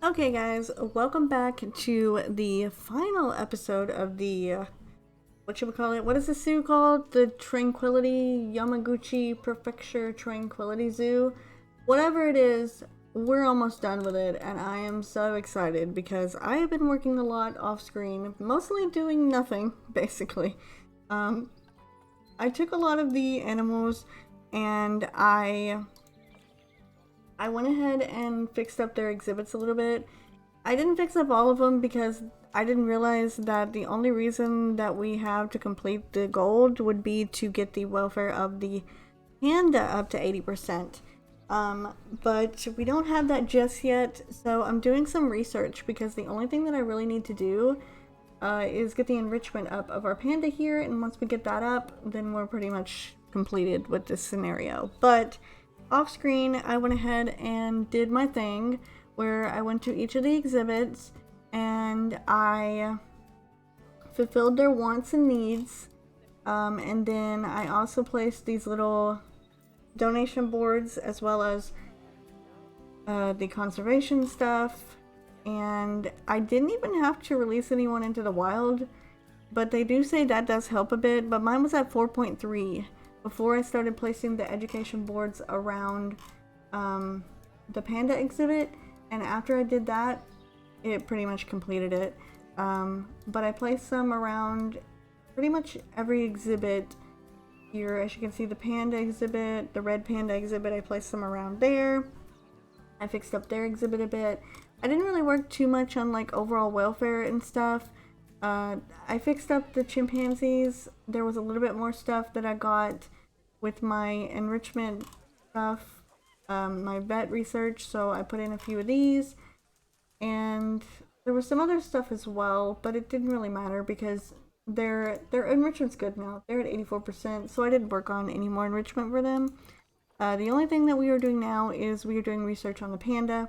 Okay, guys, welcome back to the final episode of the what should we call it? What is the zoo called? The Yamaguchi Prefecture Tranquility Zoo. Whatever it is, we're almost done with it, and I am so excited because I have been working a lot off screen, mostly doing nothing, basically. I took a lot of the animals and I went ahead and fixed up their exhibits a little bit. I didn't fix up all of them because I didn't realize that the only reason that we have to complete the gold would be to get the welfare of the panda up to 80%. But we don't have that just yet, so I'm doing some research because the only thing that I really need to do is get the enrichment up of our panda here, and once we get that up, then we're pretty much completed with this scenario. But off screen, I went ahead and did my thing where I went to each of the exhibits and I fulfilled their wants and needs. And then I also placed these little donation boards as well as the conservation stuff. And I didn't even have to release anyone into the wild, but they do say that does help a bit. But mine was at 4.3 before I started placing the education boards around the panda exhibit, and after I did that, it pretty much completed it. But I placed some around pretty much every exhibit here. As you can see, the panda exhibit, the red panda exhibit, I placed some around there. I fixed up their exhibit a bit. I didn't really work too much on like overall welfare and stuff. I fixed up the chimpanzees. There was a little bit more stuff that I got with my enrichment stuff, my vet research, so I put in a few of these. And there was some other stuff as well, but it didn't really matter because their enrichment's good now. They're at 84%, so I didn't work on any more enrichment for them. The only thing that we are doing now is we are doing research on the panda.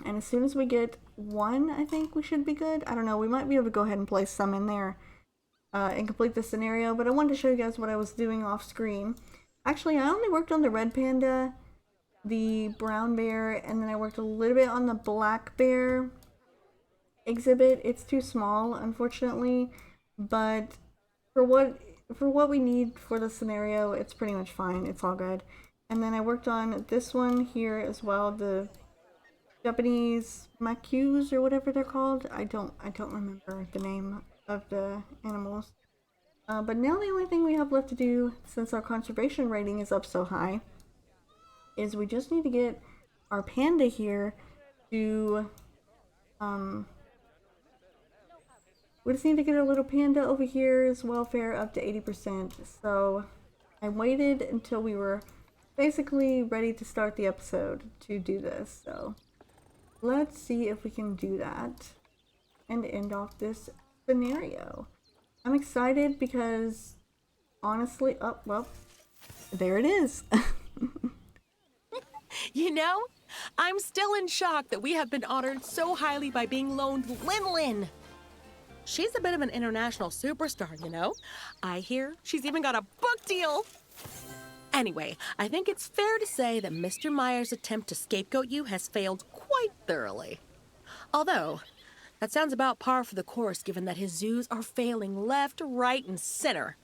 And as soon as we get one, I think we should be good. I don't know, we might be able to go ahead and place some in there and complete the scenario, but I wanted to show you guys what I was doing off screen. Actually, I only worked on the red panda, the brown bear, and then I worked a little bit on the black bear exhibit. It's too small, unfortunately, but for what we need for the scenario, it's pretty much fine. It's all good. And then I worked on this one here as well, the Japanese Makus or whatever they're called. I don't remember the name of the animals. But now the only thing we have left to do, since our conservation rating is up so high, is we just need to get our panda here to we just need to get our little panda over here's welfare up to 80%. So I waited until we were basically ready to start the episode to do this. So let's see if we can do that and end off this scenario. I'm excited because honestly, oh, well, there it is. You know, I'm still in shock that we have been honored so highly by being loaned Lin Lin. She's a bit of an international superstar, you know? I hear she's even got a book deal. Anyway, I think it's fair to say that Mr. Meyer's attempt to scapegoat you has failed quite thoroughly. Although, that sounds about par for the course given that his zoos are failing left, right, and center.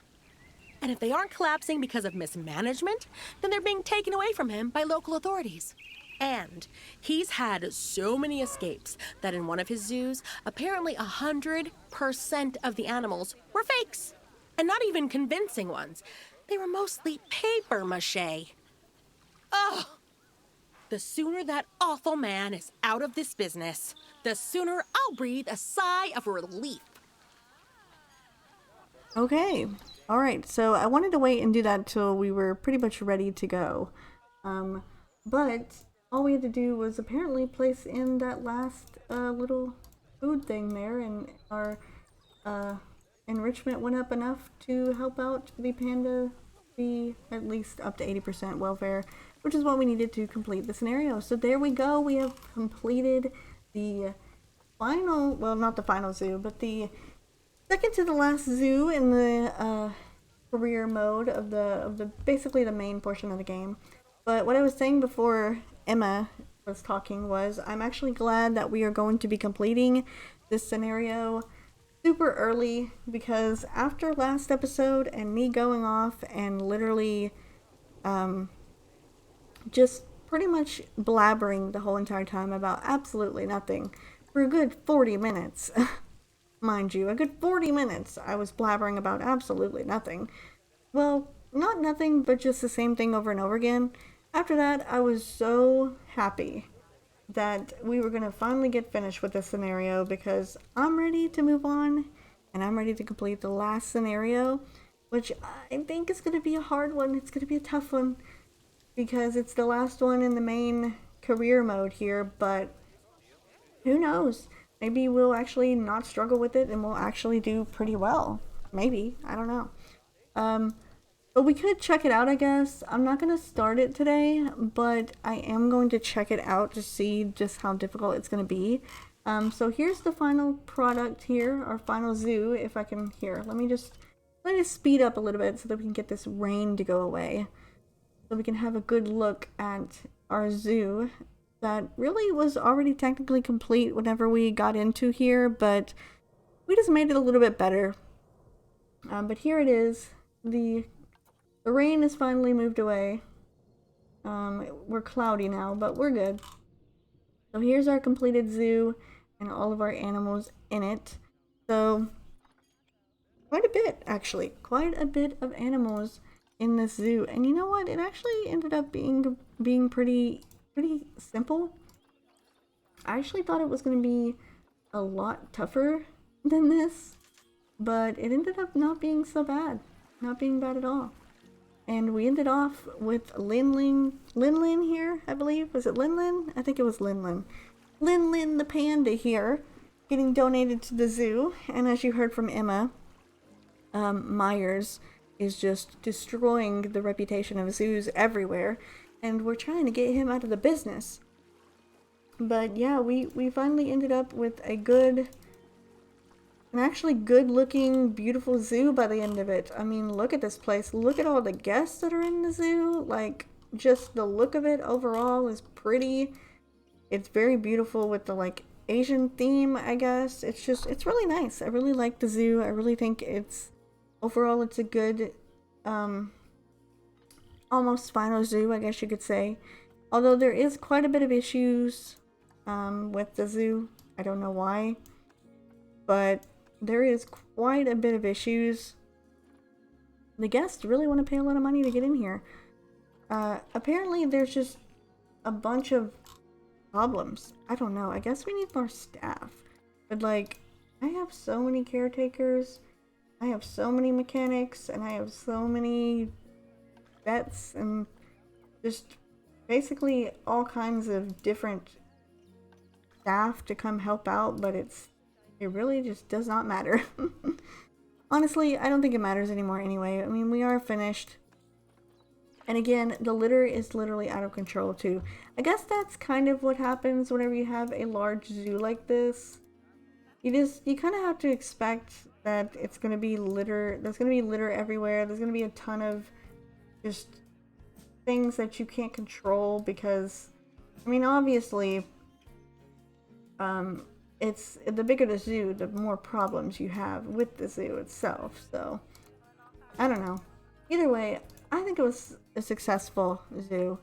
And if they aren't collapsing because of mismanagement, then they're being taken away from him by local authorities. And he's had so many escapes that in one of his zoos, apparently 100% of the animals were fakes. And not even convincing ones. They were mostly paper mache. Ugh! The sooner that awful man is out of this business, the sooner I'll breathe a sigh of relief. Okay. All right. So I wanted to wait and do that till we were pretty much ready to go. But all we had to do was apparently place in that last little food thing there, and our enrichment went up enough to help out the panda be at least up to 80% welfare, which is what we needed to complete the scenario. So there we go. We have completed the final, well, not the final zoo, but the second to the last zoo in the career mode of the basically the main portion of the game. But what I was saying before Emma was talking was I'm actually glad that we are going to be completing this scenario super early, because after last episode and me going off and literally just pretty much blabbering the whole entire time about absolutely nothing for a good 40 minutes. Mind you, a good 40 minutes I was blabbering about absolutely nothing. Well, not nothing, but just the same thing over and over again. After that, I was so happy that we were going to finally get finished with this scenario, because I'm ready to move on and I'm ready to complete the last scenario, which I think is going to be a hard one. It's going to be a tough one because it's the last one in the main career mode here, but who knows? Maybe we'll actually not struggle with it and we'll actually do pretty well. Maybe. I don't know. But we could check it out, I guess. I'm not going to start it today, but I am going to check it out to see just how difficult it's going to be. So here's the final product here, our final zoo, if I can, here. Let me just speed up a little bit so that we can get this rain to go away. So we can have a good look at our zoo that really was already technically complete whenever we got into here, but we just made it a little bit better. But here it is. The rain has finally moved away. We're cloudy now, but we're good. So here's our completed zoo and all of our animals in it. So quite a bit, actually. Quite a bit of animals in this zoo. And you know what? It actually ended up being pretty simple. I actually thought it was going to be a lot tougher than this, but it ended up not being so bad. Not being bad at all. And we ended off with Lin here, I believe. Was it Lin? I think it was Lin. Lin the panda here, getting donated to the zoo. And as you heard from Emma, Myers is just destroying the reputation of zoos everywhere. And we're trying to get him out of the business. But yeah, we finally ended up with an actually good looking, beautiful zoo by the end of it. I mean, look at this place. Look at all the guests that are in the zoo. Like, just the look of it overall is pretty. It's very beautiful with the like Asian theme, I guess. It's really nice. I really like the zoo. I really think overall it's a good, almost final zoo, I guess you could say. Although there is quite a bit of issues with the zoo. I don't know why, but there is quite a bit of issues. The guests really want to pay a lot of money to get in here. Apparently there's just a bunch of problems. I don't know. I guess we need more staff. But like, I have so many caretakers, I have so many mechanics, and I have so many vets, and just basically all kinds of different staff to come help out, but it really just does not matter. Honestly, I don't think it matters anymore anyway. I mean, we are finished. And again, the litter is literally out of control too. I guess that's kind of what happens whenever you have a large zoo like this. You kind of have to expect that it's going to be litter. There's going to be litter everywhere. There's going to be a ton of just things that you can't control because, I mean, obviously, it's the bigger the zoo, the more problems you have with the zoo itself. So, I don't know. Either way, I think it was a successful zoo.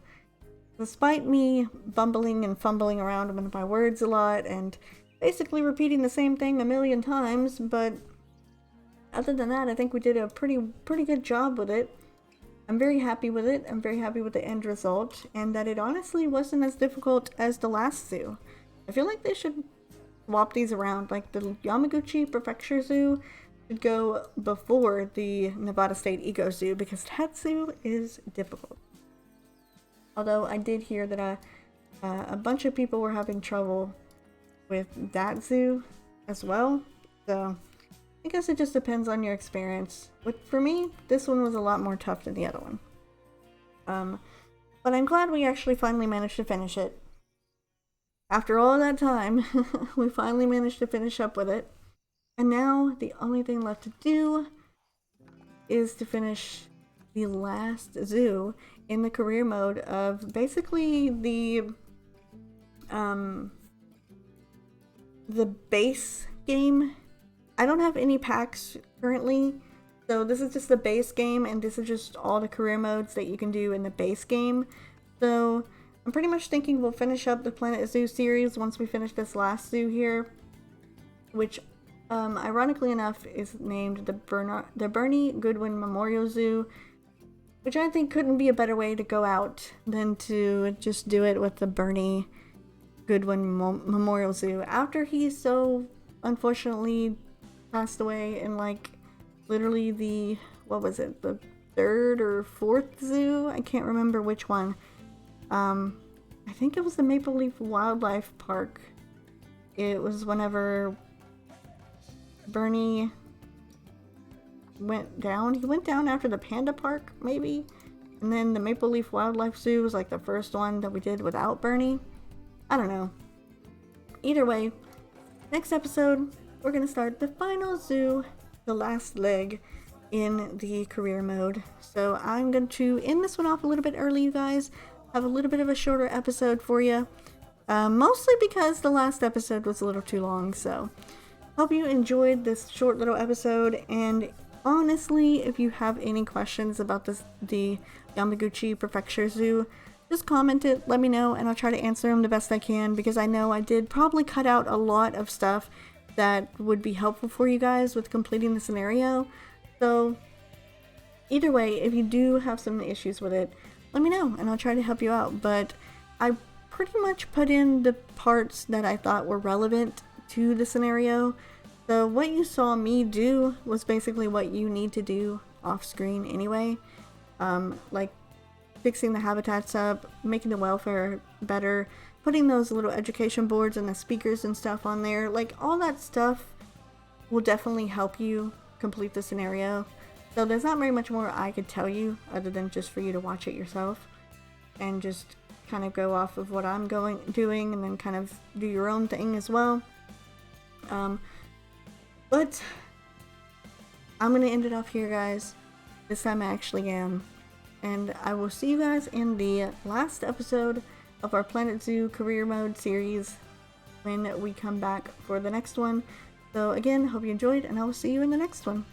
Despite me bumbling and fumbling around with my words a lot and basically repeating the same thing a million times, but other than that, I think we did a pretty good job with it. I'm very happy with it. I'm very happy with the end result, and that it honestly wasn't as difficult as the last zoo. I feel like they should swap these around. Like the Yamaguchi Prefecture Zoo should go before the Nevada State Eco Zoo because that zoo is difficult. Although I did hear that a bunch of people were having trouble with that zoo as well. So I guess it just depends on your experience. But for me, this one was a lot more tough than the other one. But I'm glad we actually finally managed to finish it. After all that time, we finally managed to finish up with it. And now the only thing left to do is to finish the last zoo in the career mode of basically the the base game. I don't have any packs currently, so this is just the base game, and this is just all the career modes that you can do in the base game. So I'm pretty much thinking we'll finish up the Planet Zoo series once we finish this last zoo here, which ironically enough is named the Bernie Goodwin Memorial Zoo, which I think couldn't be a better way to go out than to just do it with the Bernie Goodwin Memorial Zoo after he so unfortunately passed away in like literally the third or fourth zoo? I can't remember which one. I think it was the Maple Leaf Wildlife Park. It was whenever Bernie went down. He went down after the Panda Park, maybe? And then the Maple Leaf Wildlife Zoo was like the first one that we did without Bernie. I don't know. Either way, next episode, we're going to start the final zoo, the last leg in the career mode. So I'm going to end this one off a little bit early, you guys. Have a little bit of a shorter episode for you. Mostly because the last episode was a little too long, so hope you enjoyed this short little episode. And honestly, if you have any questions about the Yamaguchi Prefecture Zoo, just comment it, let me know, and I'll try to answer them the best I can, because I know I did probably cut out a lot of stuff that would be helpful for you guys with completing the scenario. So either way, if you do have some issues with it, let me know and I'll try to help you out. But I pretty much put in the parts that I thought were relevant to the scenario. So what you saw me do was basically what you need to do off screen anyway. Like fixing the habitats up, making the welfare better, putting those little education boards and the speakers and stuff on there. Like all that stuff will definitely help you complete the scenario. So there's not very much more I could tell you other than just for you to watch it yourself and just kind of go off of what I'm doing and then kind of do your own thing as well. But I'm going to end it off here, guys. This time I actually am. And I will see you guys in the last episode of our Planet Zoo Career Mode series when we come back for the next one. So again, hope you enjoyed, and I will see you in the next one.